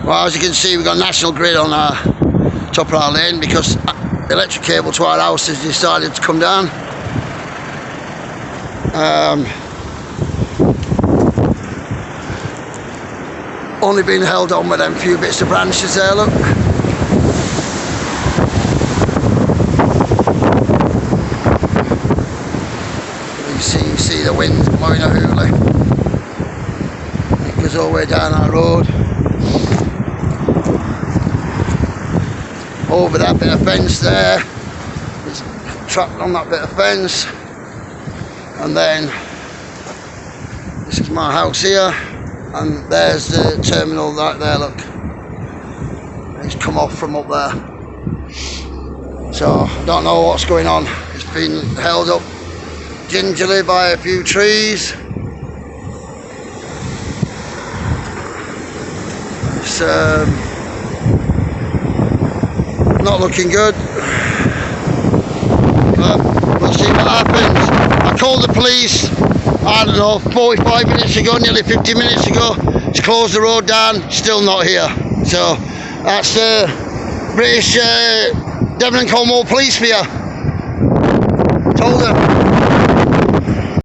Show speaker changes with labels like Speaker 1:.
Speaker 1: Well, as you can see, we've got National Grid on our top of our lane because the electric cable to our house has decided to come down. Only been held on with them few bits of branches there, look. You see the wind blowing a hoolie. It goes all the way down our road. Over that bit of fence there. It's trapped on that bit of fence. And then this is my house here. And there's the terminal right there, look. It's come off from up there. So, I don't know what's going on. It's been held up gingerly by a few trees. It's not looking good. But we'll see what happens. I called the police, I don't know, 45 minutes ago, nearly 50 minutes ago, to close the road down, still not here. So that's British Devon and Cornwall Police for you. Told them.